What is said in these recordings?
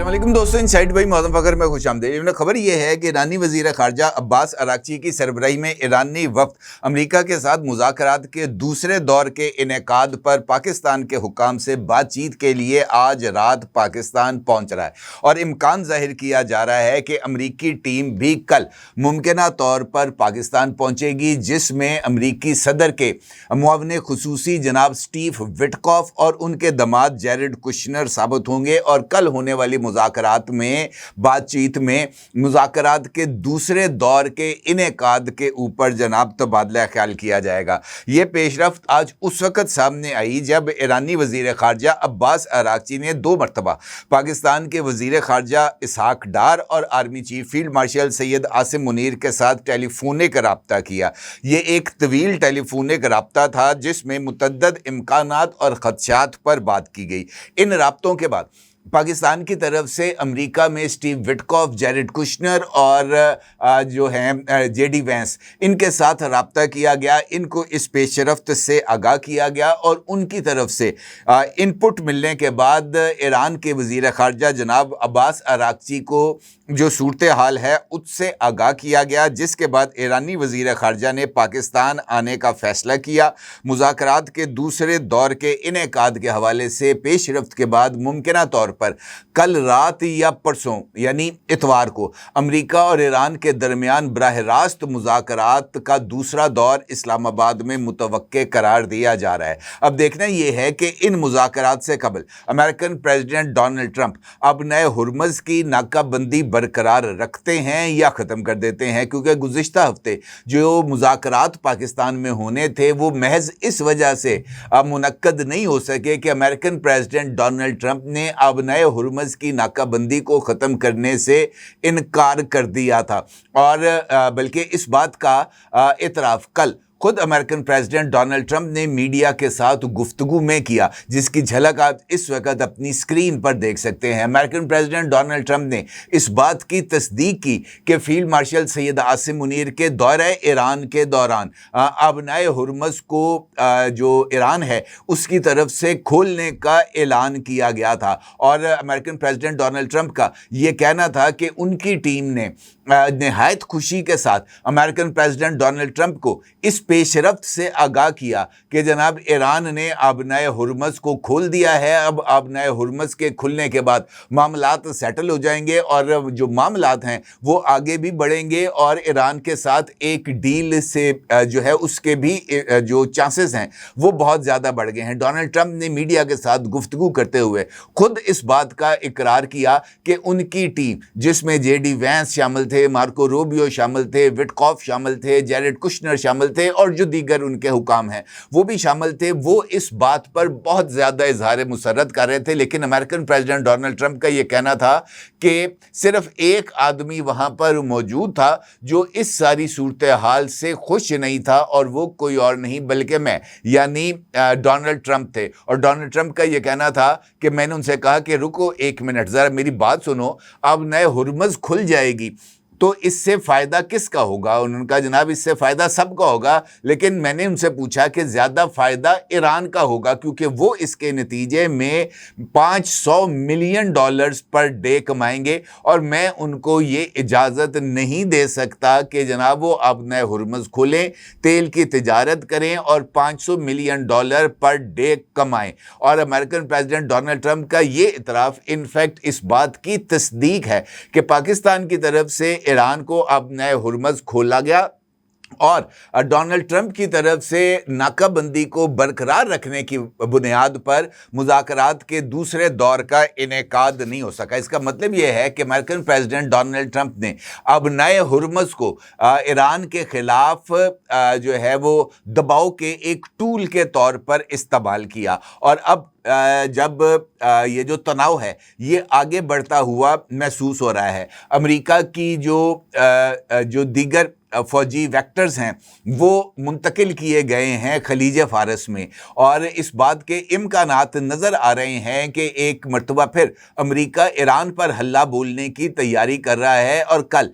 अस्सलाम वालेकुम दोस्तों, इनसाइड भाई मौज़म फ़खर में खुशामदीद। खबर ये है कि ईरानी वज़ीर ख़ारजा अब्बास अराग़ची की सरबराही में ईरानी वफ़द अमरीका के साथ मुज़ाकरात के दूसरे दौर के इनेकाद पर पाकिस्तान के हुक्काम से बातचीत के लिए आज रात पाकिस्तान पहुँच रहा है और इम्कान ज़ाहिर किया जा रहा है कि अमरीकी टीम भी कल मुमकिना तौर पर पाकिस्तान पहुँचेगी, जिसमें अमरीकी सदर के मुआविन ख़ुसूसी जनाब स्टीव विटकॉफ़ और उनके दामाद जैरेड कुशनर साबित होंगे। और कल होने वाली मुज़ाकरात में बातचीत में मुज़ाकरात के दूसरे दौर के इनेकाद के ऊपर जनाब तबादला ख्याल किया जाएगा। ये पेशरफ्त आज उस वक़्त सामने आई जब ईरानी वज़ीर ख़ारजा अब्बास अराग़ची ने 2 मरतबा पाकिस्तान के वज़ीर ख़ारजा इसहाक डार और army chief field marshal Syed Asim Munir के साथ टेलीफोनिक रब्ता किया। ये एक तवील टेलीफोनिक रब्ता था जिसमें मुतअद्दिद इम्कानात और ख़दशात पर बात की गई। इन रब्तों के बाद पाकिस्तान की तरफ से अमेरिका में स्टीव विटकॉफ़, जैरेड कुशनर और जो हैं जेडी वैंस, इनके साथ रब्ता किया गया। इनको इस पेशरफ्त से आगाह किया गया और उनकी तरफ से इनपुट मिलने के बाद ईरान के वज़ीर ख़ारजा जनाब अब्बास अराग़ची को जो सूरत हाल है उससे आगाह किया गया, जिसके बाद ईरानी वज़ीर ख़ारजा ने पाकिस्तान आने का फ़ैसला किया। मुज़ाकरात के दूसरे दौर के इनेकाद के हवाले से पेशरफ्त के बाद मुमकिना तौर पर कल रात या परसों यानी इतवार को अमेरिका और ईरान के दरमियान बराह रास्त मुज़ाकरात का दूसरा दौर इस्लामाबाद में मुतवक्के करार दिया जा रहा है। अब देखना यह है कि इन मुज़ाकरात से कबल अमेरिकन प्रेसिडेंट डोनाल्ड ट्रंप अब नए हुर्मुज़ की नाकाबंदी बरकरार रखते हैं या ख़त्म कर देते हैं, क्योंकि गुज़िश्ता हफ्ते जो मुज़ाकरात पाकिस्तान में होने थे वो महज इस वजह से मुनक्कद नहीं हो सके कि अमेरिकन प्रेसिडेंट डोनाल्ड ट्रंप ने अब नए हुर्मुज़ की नाकाबंदी को ख़त्म करने से इनकार कर दिया था। और बल्कि इस बात का इतराफ़ कल खुद अमेरिकन प्रेसिडेंट डोनाल्ड ट्रंप ने मीडिया के साथ गुफ्तगू में किया, जिसकी झलक आप इस वक्त अपनी स्क्रीन पर देख सकते हैं। अमेरिकन प्रेसिडेंट डोनाल्ड ट्रंप ने इस बात की तस्दीक की कि फील्ड मार्शल सैयद आसिम मुनीर के दौरे ईरान के दौरान अब नए हुर्मुज़ को जो ईरान है उसकी तरफ से खोलने का ऐलान किया गया था। और अमेरिकन प्रेसिडेंट डोनाल्ड ट्रंप का ये कहना था कि उनकी टीम ने नहायत खुशी के साथ अमेरिकन प्रेसिडेंट डोनाल्ड ट्रंप को इस पेशरफ्त से आगाह किया कि जनाब ईरान ने अब नए हुर्मुज़ को खोल दिया है। अब नए हुर्मुज़ के खुलने के बाद मामलात सेटल हो जाएंगे और जो मामलात हैं वो आगे भी बढ़ेंगे और ईरान के साथ एक डील से जो है उसके भी जो चांसेस हैं वो बहुत ज़्यादा बढ़ गए हैं। डोनाल्ड ट्रंप ने मीडिया के साथ गुफ्तगू करते हुए खुद इस बात का इकरार किया कि उनकी टीम, जिसमें जेडी वैंस शामिल थे, मार्को रूबियो शामिल थे, विटकॉफ़ शामिल थे, जैरेड कुशनर शामिल थे और जो दीगर उनके हुकाम हैं वो भी शामिल थे, वो इस बात पर बहुत ज़्यादा इजहार मुसर्रत कर रहे थे। लेकिन अमेरिकन प्रेसिडेंट डोनाल्ड ट्रंप का ये कहना था कि सिर्फ एक आदमी वहाँ पर मौजूद था जो इस सारी सूरत हाल से खुश नहीं था और वो कोई और नहीं बल्कि मैं यानी डोनाल्ड ट्रंप थे। और डोनाल्ड ट्रंप का ये कहना था कि मैंने उनसे कहा कि रुको एक मिनट, ज़रा मेरी बात सुनो, अब नए हुर्मुज़ खुल जाएगी तो इससे फ़ायदा किसका होगा? उन्होंने कहा जनाब इससे फ़ायदा सबका होगा, लेकिन मैंने उनसे पूछा कि ज़्यादा फ़ायदा ईरान का होगा क्योंकि वो इसके नतीजे में $500 मिलियन पर डे कमाएंगे और मैं उनको ये इजाज़त नहीं दे सकता कि जनाब वो अब नए हुर्मुज़ खोलें, तेल की तिजारत करें और $500 मिलियन पर डे कमाएं। और अमेरिकन प्रेसिडेंट डोनाल्ड ट्रंप का ये इतराफ़ इनफैक्ट इस बात की तस्दीक है कि पाकिस्तान की तरफ से ईरान को अब नए हुर्मुज़ खोला गया और डोनाल्ड ट्रंप की तरफ से नाकाबंदी को बरकरार रखने की बुनियाद पर मुज़ाकरात के दूसरे दौर का इनेकाद नहीं हो सका। इसका मतलब यह है कि अमेरिकन प्रेसिडेंट डोनाल्ड ट्रंप ने अब नए हुर्मुज़ को ईरान के ख़िलाफ़ जो है वो दबाव के एक टूल के तौर पर इस्तेमाल किया। और अब जब ये जो तनाव है ये आगे बढ़ता हुआ महसूस हो रहा है, अमेरिका की जो दीगर फ़ौजी वेक्टर्स हैं वो मुंतकिल किए गए हैं खलीज फ़ारस में, और इस बात के इम्कानात नज़र आ रहे हैं कि एक मरतबा फिर अमेरिका ईरान पर हल्ला बोलने की तैयारी कर रहा है। और कल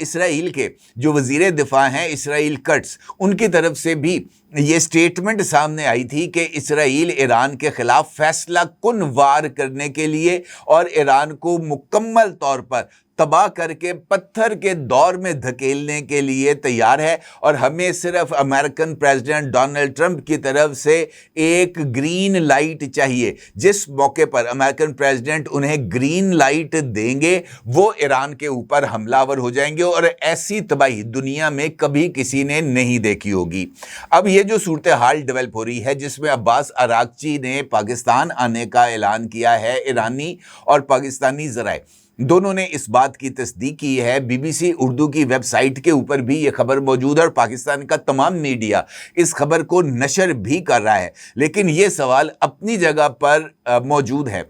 इसराइल के जो वज़ीर दिफा हैं इसराइल कट्स, उनकी तरफ से भी ये स्टेटमेंट सामने आई थी कि इसराइल ईरान के खिलाफ फैसला कुन वार करने के लिए और ईरान को मुकम्मल तौर पर तबाह करके पत्थर के दौर में धकेलने के लिए तैयार है, और हमें सिर्फ अमेरिकन प्रेसिडेंट डोनाल्ड ट्रंप की तरफ से एक ग्रीन लाइट चाहिए। जिस मौके पर अमेरिकन प्रेसिडेंट उन्हें ग्रीन लाइट देंगे वो ईरान के ऊपर हमलावर हो जाएंगे, और ऐसी तबाही दुनिया में कभी किसी ने नहीं देखी होगी। अब ये जो सूरत हाल डेवलप हो रही है जिसमें अब्बास अरागची ने पाकिस्तान आने का ऐलान किया है, ईरानी और पाकिस्तानी ज़राए दोनों ने इस बात की तस्दीक की है। बीबीसी उर्दू की वेबसाइट के ऊपर भी ये खबर मौजूद है और पाकिस्तान का तमाम मीडिया इस खबर को नशर भी कर रहा है। लेकिन ये सवाल अपनी जगह पर मौजूद है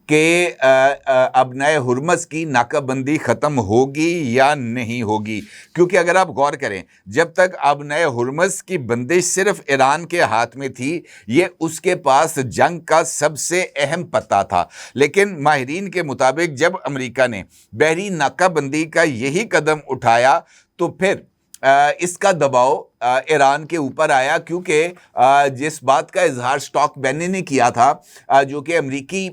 कि अब नए हुर्मस की नाकाबंदी ख़त्म होगी या नहीं होगी, क्योंकि अगर आप गौर करें जब तक अब नए हुर्मस की बंदिश सिर्फ ईरान के हाथ में थी, ये उसके पास जंग का सबसे अहम पत्ता था। लेकिन माहिरीन के मुताबिक जब अमेरिका ने बहरी नाकाबंदी का यही कदम उठाया तो फिर इसका दबाव ईरान के ऊपर आया, क्योंकि जिस बात का इजहार स्टॉक बैनन ने किया था जो कि अमरीकी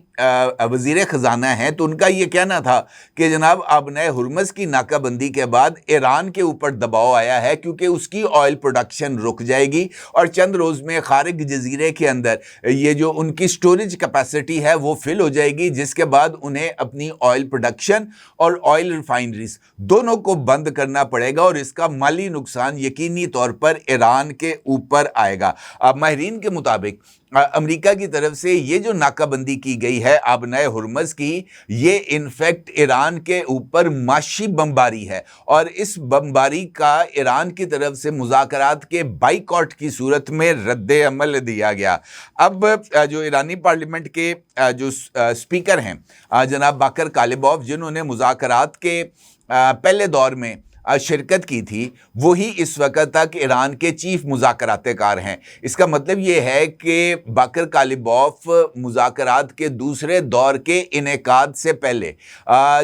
वज़ीर ख़जाना हैं, तो उनका ये कहना था कि जनाब अब नए हुर्मस की नाकाबंदी के बाद ईरान के ऊपर दबाव आया है क्योंकि उसकी ऑयल प्रोडक्शन रुक जाएगी और चंद रोज़ में खारिग जजीरे के अंदर ये जो उनकी स्टोरेज कैपेसिटी है वो फिल हो जाएगी, जिसके बाद उन्हें अपनी ऑयल प्रोडक्शन और ऑयल रिफाइनरीज दोनों को बंद करना पड़ेगा और इसका माली नुकसान यकीनी तौर पर ईरान के ऊपर आएगा। अब माहिरीन के मुताबिक अमेरिका की तरफ से ये जो नाकाबंदी की गई है अब नए हुर्मस की, ये इनफैक्ट ईरान के ऊपर माशी बमबारी है और इस बमबारी का ईरान की तरफ से मुज़ाकरात के बाइकॉट की सूरत में रद्द अमल दिया गया। अब जो ईरानी पार्लियामेंट के जो स्पीकर हैं जनाब बाकर कालिबॉफ, जिन्होंने मुज़ाकरात के पहले दौर में शिरकत की थी, वही इस वक्त तक ईरान के चीफ मुज़ाकरातकार हैं। इसका मतलब ये है कि बाकर कालिबॉफ मुज़ाकरात के दूसरे दौर के इनेकाद से पहले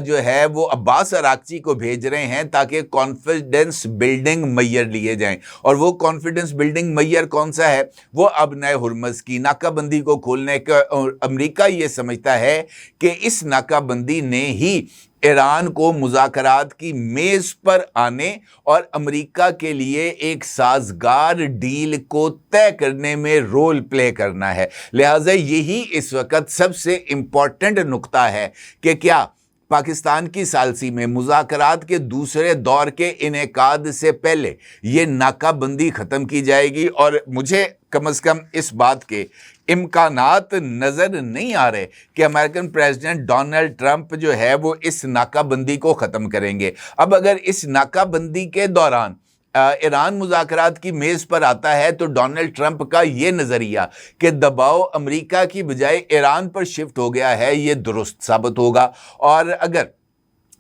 जो है वो अब्बास अरागची को भेज रहे हैं ताकि कॉन्फिडेंस बिल्डिंग मैयर लिए जाएं। और वो कॉन्फिडेंस बिल्डिंग मैयर कौन सा है? वो अब नए हुर्मस की नाकाबंदी को खोलने का, और अमेरिका ये समझता है कि इस नाकाबंदी ने ही ईरान को मुज़ाकरात की मेज़ पर आने और अमेरिका के लिए एक साजगार डील को तय करने में रोल प्ले करना है। लिहाजा यही इस वक्त सबसे इम्पॉर्टेंट नुक्ता है कि क्या पाकिस्तान की सालसी में मुज़ाकरात के दूसरे दौर के इनेकाद से पहले ये नाकाबंदी ख़त्म की जाएगी। और मुझे कम से कम इस बात के इम्कानात नज़र नहीं आ रहे कि अमेरिकन प्रेसिडेंट डोनाल्ड ट्रंप जो है वो इस नाकाबंदी को ख़त्म करेंगे। अब अगर इस नाकाबंदी के दौरान ईरान मुज़ाकरात की मेज़ पर आता है तो डोनाल्ड ट्रंप का ये नज़रिया कि दबाव अमेरिका की बजाय ईरान पर शिफ्ट हो गया है, ये दुरुस्त साबित होगा। और अगर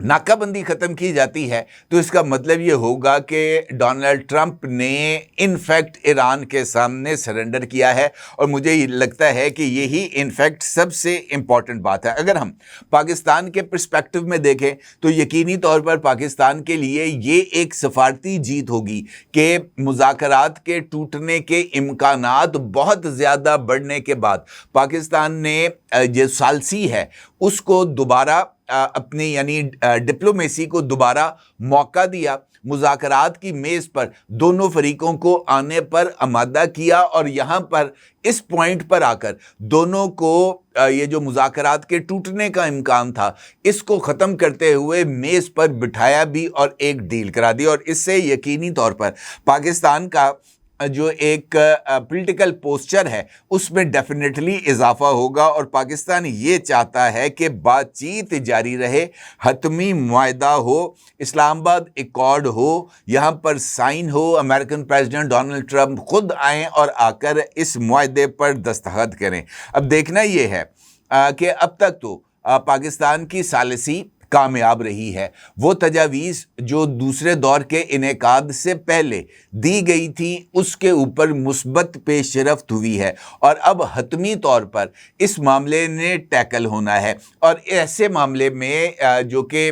नाकाबंदी ख़त्म की जाती है तो इसका मतलब ये होगा कि डोनाल्ड ट्रंप ने इनफैक्ट ईरान के सामने सरेंडर किया है। और मुझे लगता है कि यही इनफैक्ट सबसे इम्पॉर्टेंट बात है। अगर हम पाकिस्तान के पर्सपेक्टिव में देखें तो यकीनी तौर पर पाकिस्तान के लिए ये एक सफारती जीत होगी कि मुज़ाकरात के टूटने के इम्कानात बहुत ज़्यादा बढ़ने के बाद पाकिस्तान ने जो सालसी है उसको दोबारा अपनी यानी डिप्लोमेसी को दोबारा मौका दिया, मुज़ाकरात की मेज़ पर दोनों फरीकों को आने पर आमादा किया और यहाँ पर इस पॉइंट पर आकर दोनों को ये जो मुज़ाकरात के टूटने का इम्कान था इसको ख़त्म करते हुए मेज़ पर बिठाया भी और एक डील करा दी। और इससे यकीनी तौर पर पाकिस्तान का जो एक पॉलिटिकल पोस्चर है उसमें डेफिनेटली इजाफा होगा और पाकिस्तान ये चाहता है कि बातचीत जारी रहे, हतमी मुआहदा हो, इस्लामाबाद एकॉर्ड हो, यहाँ पर साइन हो, अमेरिकन प्रेसिडेंट डोनाल्ड ट्रंप खुद आएँ और आकर इस मुआहदे पर दस्तखत करें। अब देखना ये है कि अब तक तो पाकिस्तान की सालिसी कामयाब रही है। वो तजावीज़ जो दूसरे दौर के इनेकाद से पहले दी गई थी उसके ऊपर मुस्बत पेशरफ्त हुई है और अब हतमी तौर पर इस मामले ने टैकल होना है। और ऐसे मामले में जो कि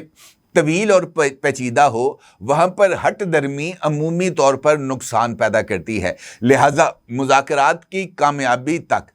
तवील और पेचीदा हो, वहाँ पर हट दर्मी अमूमी तौर पर नुकसान पैदा करती है। लिहाजा मुज़ाकरात की कामयाबी तक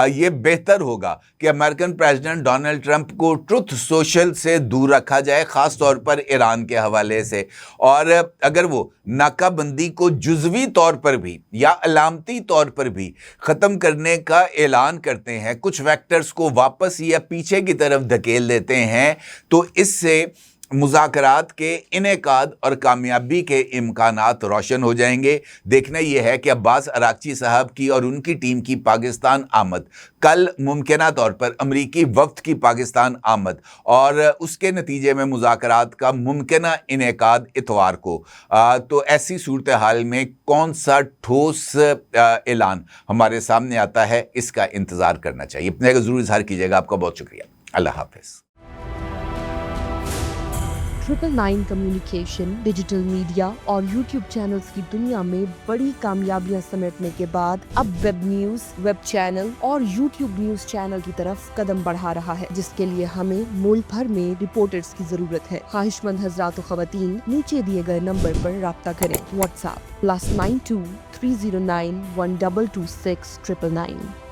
ये बेहतर होगा कि अमेरिकन प्रेसिडेंट डोनाल्ड ट्रंप को ट्रुथ सोशल से दूर रखा जाए, ख़ास तौर पर ईरान के हवाले से। और अगर वो नाकाबंदी को जुज़वी तौर पर भी या अलामती तौर पर भी ख़त्म करने का ऐलान करते हैं, कुछ फैक्टर्स को वापस या पीछे की तरफ धकेल देते हैं, तो इससे मुज़ाकरात के इनेकाद और कामयाबी के इम्कानात रोशन हो जाएंगे। देखना यह है कि अब्बास अरागची साहब की और उनकी टीम की पाकिस्तान आमद, कल मुमकिना तौर पर अमरीकी वफ्द की पाकिस्तान आमद और उसके नतीजे में मुज़ाकरात का मुमकिना इनेकाद इतवार को, तो ऐसी सूरत हाल में कौन सा ठोस ऐलान हमारे सामने आता है, इसका इंतज़ार करना चाहिए। अपने का ज़रूर इज़हार कीजिएगा। आपका बहुत शुक्रिया। अल्लाह हाफ़िज़। 999 कम्युनिकेशन, डिजिटल मीडिया और यूट्यूब चैनल्स की दुनिया में बड़ी कामयाबियां समेटने के बाद अब वेब न्यूज, वेब चैनल और यूट्यूब न्यूज चैनल की तरफ कदम बढ़ा रहा है, जिसके लिए हमें मुल्क भर में रिपोर्टर्स की जरूरत है। ख्वाहिशमंद हजरात व खवातीन नीचे दिए गए नंबर पर राब्ता करें। व्हाट्सएप +92 309 1226 999।